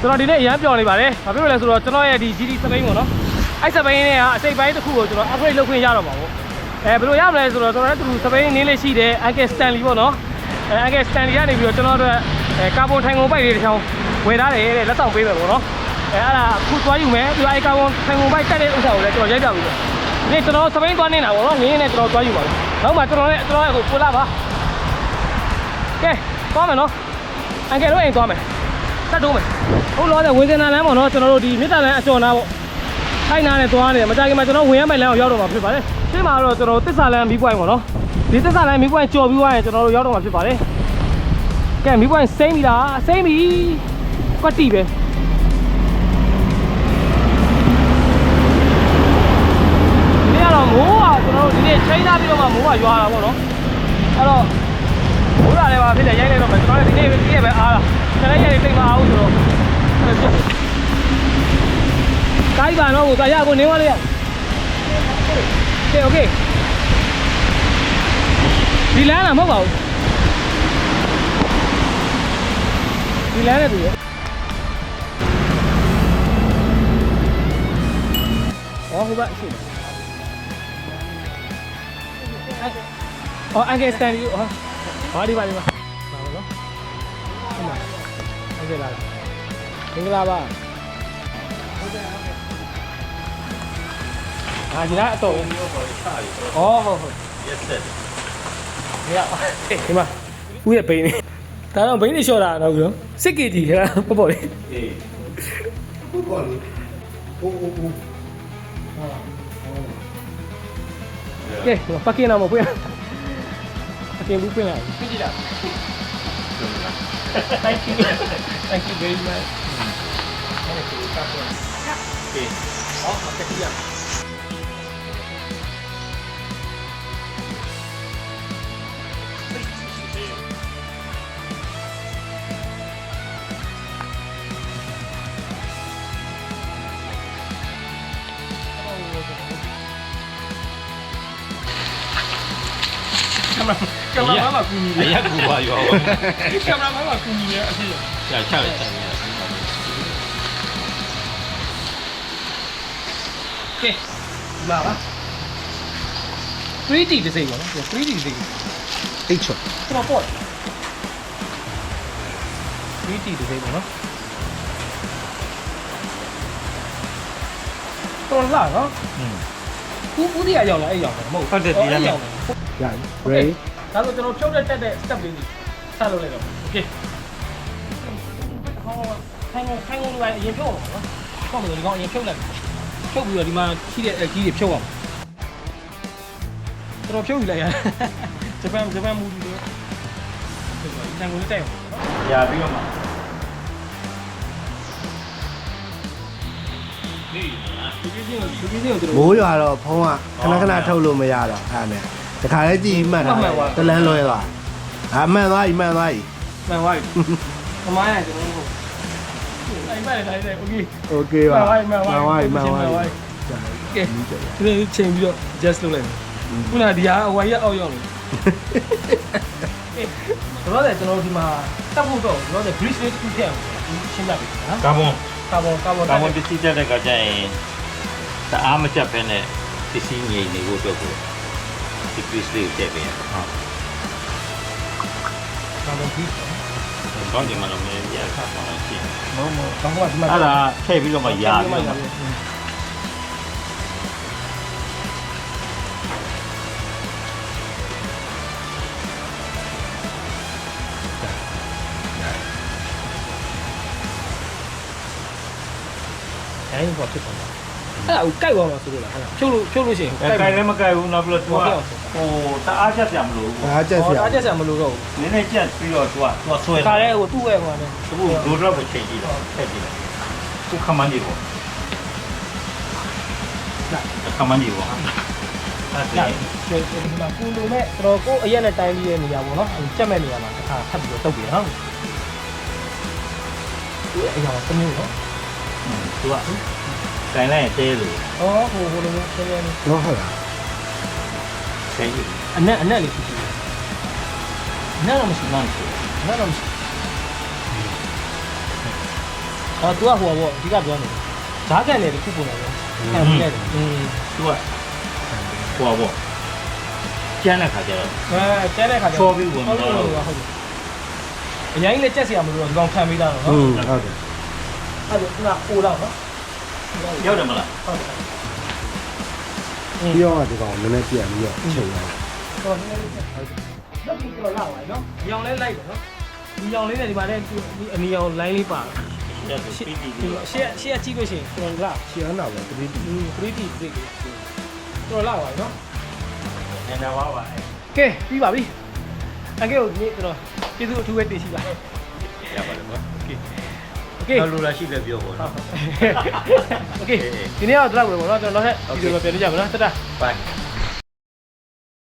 ကျွန်တော်ဒီနေ့အရန်ပျော်နေပါတယ်ဘာဖြစ်လို့လဲဆိုတော့ကျွန်တော်ရဲ့ဒီ GT စပိန်ပေါ့နော်အဲ့စပိန်နဲ့ကအစိပ်ပိုင်းတစ်ခုကိုကျွန်တော် upgrade လုပ်ခွင့်ရတော့မှာပေါ့ဘယ်လိုရမလဲဆိုတော့ကျွန်တော်လည်းသူစပိန်နင်းလေးရှိတယ် Uncle Stanley ပေါ့နော်Uncle Stanley ကနေပြီးတော့ကျွန်တော်တို့ကာဗွန်ထိုင်ကုန်ပိုက်လေးတစ်ချောင်းဝယ်ထားတယ်တဲ့လက်ဆောင်ပေးမယ်ပေါ့နော်အဲ့ဒါအခုသွားယူမယ်ပြီးတော့အဲ့ကာဗွန်ထိုင်ကုန်ပိုက်တက်တဲ့ဥစ္စာကိုလည်းကျွန်တော်ရိုက်ပြပြီးတော့ဒီကျွန်တော်စပိန်သွားနေတာပေါ့နော်နင်းနဲ့ကျွန်တော်သွားယူပါမယ်နောက်မှကျွန်တော်လည်းအခုပို့လာပါကဲသွားမယ်နော် Uncle တို့အိမ်သွားမယ်တက်တော့မယ်ဟုတ်လို့ဝင်းစင်နာလမ်းပေါ့နော်ကျွန်တော်တို့ဒီမြစ်တာလမ်းအကျော်နာပေါ့ထိုင်နာနဲ့သွားနေတယ်မကြခင်မှာကျွန်တော်ဝင်ရမယ့်လမ်းကိုရောက်တော့မှာဖြစ်ပါတယ်ဒီမှာတော့ကျွန်တော်သစ္စာလမ်းမီးပွိုင်းပေါ့နော်ဒီသစ္စာလမ်းမီးပွိုင်းကြော်ပြီးသွားရင်ကျွန်တော်တို့ရောက်တော့မှာဖြစ်ပါတယ်ကဲမီးပွိုင်းစိမ့်ပြီလားစိမ့်ပြီကွက်တီပဲဒီကတော့မိုးကကျွန်တော်တို့ဒီနေ့ချိန်ထားပြီးတော့မှမိုးကရွာတာပေါ့နော်အဲ့တော့မိုးလာလည်းပါဖြစ်တယ်ရိုက်လိုက်တော့မယ်ကျွန်တော်လည်းဒီနေ့ပဲအားတာကျွန်တော်ရိုက်တိတ်မအားဘူးဆိုတော့အဲ့ဒါကိုင်းပါတော့ကိုရကိုနေဝလေးရโอเคဒီလမ်းလားမဟုတ်ပါဘူးဒီလမ်းနဲ့တူရဟောဟိုဘက်ရှိတယ်အော်အန်ကယ်စတန်ဒီဟာဒီပါနော်ဟုတ်ကဲ့လားမင်္ဂလာပါဒီလားအတော့ဟုတ်yes sir ဒီမှာဦးရဲ့ဘိန်းနေဒါတော့ဘိန်းနေလျှော့တာတော့ပြောစစ်ကေကြီးခါပေါ့ပေါ့လေးအေးပေါ့ပေါ့လေးဟိုကဲပတ်ကင်းနာမဖွင့်ပတ်ကင်းဘူးဖွင့်လိုက်ဖွင့်ကြည့်လား Thank you very much โอเคဟောတက်ကြည့်ရကင်မရာမကူညီရအကူပါရောကင်မရာမကူညီရအဖြစ်ချာချလိုက်ချာလိုက်ကဲလာပါ 3D တစ်စိတ်ပါနော် 3D တစ်စိတ်အိတ်ချောတော့ပေါ့ 3D တစ်စိတ်ပါနော်တော်လာနော်ဦးဒီရရောက်လာအဲ့ရောက်တယ်မဟုတ်ဟုတ်တယ်ဒီရရောက်ရ ready ဒါဆိုကျွန်တော်ဖြုတ်တက်တဲ့ step လေးဆက်လုပ်လိုက်တော့ okay ဟောခိုင်းလို့လည်းအရင်ဖြုတ်အောင်နော်ပေါ့မယ်ဒီကောင်အရင်ဖြုတ်လိုက်ဖြုတ်ပြီးတော့ဒီမှာရှိတဲ့အကြီးတွေဖြုတ်အောင်ကျွန်တော်ဖြုတ်ယူလိုက်ရဂျပန်မူဒီလေးတန်ကုန်လေးတက်အောင်နော်ရာပြီးတော့မှာမိုးရွာတော့ဖုံးကခဏထုတ်လို့မရတော့အဲ့နဲ့တခါလဲကြည့်မှတ်တာတလန်းလွဲသွားမှန်သွားပြီမှန်သွားပြီသမိုင်းရကျွန်တော်တို့အဲ့မဲ့တိုင်းတယ်โอเคပါမှန်သွားကဲဒီချိန်ပြီးတော့ just လုပ်လိုက်မယ်ခုနကဒီဟာအဝိုင်းရအောက်ရောက်လို့တော့တယ်ကျွန်တော်ဒီမှာတက်ဖို့တော့တော့ bridge လေးတစ်ခုထည့်အောင်ရှင်းပြပေးနော်ကာဗွန်ပစ္စည်းတက်တဲ့ကကြရင်တအားမကြက်ပဲနဲ့ပစ္စည်းငြိမ်နေဖို့အတွက်ကိုဒီ bridge လေးထည့်ပေးရအောင်ကာဗွန် bridge တော့ဒီမှာတော့မင်းရခါပါလို့ရှိရင်မဟုတ်ဒီမှာအဲ့ဒါထည့်ပြီးတော့မှရာပြီးတော့အဲ့ဘာဖြစ်သွားလဲအဲ့ဒါကိုကြိုက်သွားမှာဆိုလို့လားဖြုတ်လို့ရှိရင်ကြိုက်လည်းမကြိုက်ဘူးနောက်ပြီးတော့ तू ကဟိုတအားချက်ပြမလို့ဘူးအားချက်မလို့တော့နည်းနည်းချက်ပြီးတော့ तू ဆွဲခါလဲဟိုသူ့ရဲ့ဟိုနဲ့သူ့ကိုဒိုးတော့ပဲချိန်ကြည့်တော့ထည့်ကြည့်သူခမန်းကြီးပေါ့ခမန်းကြီးပေါ့အဲ့ဒါဒီမှာပူလို့မဲ့တော့ကိုအရက်နဲ့တိုင်းပြီးရဲ့နေရာပေါ့နော်ကြက်မဲ့နေရာမှာတစ်ခါထပ်ပြီးတော့တုတ်ပြီးနော်ဒီအရာကမျိုးနော်သူကတိုင်လိုက်ရင်တဲလို့ဟိုလိုမျိုးတဲနေတော့ဟုတ်လားတဲကြီးအနက်လေးဖြစ်တယ်အနက်တော့မရှိဘူးအနက်တော့မရှိ ဟော तू ကဟိုပေါ့အဓိကပြောနေဈာကန်တယ်တခုပုံတယ်ခံပြီးရတယ်อืม သူကဟိုပေါ့ကျန်းတဲ့ခါကျတော့ ကျဲတဲ့ခါကျ ချောပြီးဝင်တော့ ဟုတ်တယ်အရင်လည်းကြက်စရာမလိုတော့ဒီကောင်ခံပြီးသားတော့နော် ဟုတ်တယ် အဲ့ဒါကအိုးတော့နော် ရောက်တယ်မလား ဟုတ်တယ် ပြောရဒီကောင်နည်းနည်းပြန်ပြီးတော့ချိန်ရတယ် တော့နည်းနည်းဟုတ်တယ်တော့ဒီတော့လာပါနော်ဒီအောင်လဲလိုက်တယ်နော်ဒီအောင်လေးနဲ့ဒီမှာလည်းအနီအောင် line လေးပါ ရတဲ့ပီတီ ဒီရှေ့ကြည့်လို့ရှိရင်ကျွန်တော်လာ ရှင်းအောင်ပဲ3D 3D break တော့လာပါနော် နည်းနည်းပါပါ ကဲပြီးပါပြီအကဲကိုဒီကျွန်တော်ကျေးဇူးအထူးပဲတင်ရှိပါတယ် ရပါတယ်ကွာ โอเค တော့လူလာရှိလဲပြောပေါ့နော် โอเคဒီနေ့တော့တော့ပဲပေါ့နော်ကျွန်တော်နောက်ထပ်ဗီဒီယိုမှာပြန်လို့ကြပါမယ်နော်တတ်တာ bye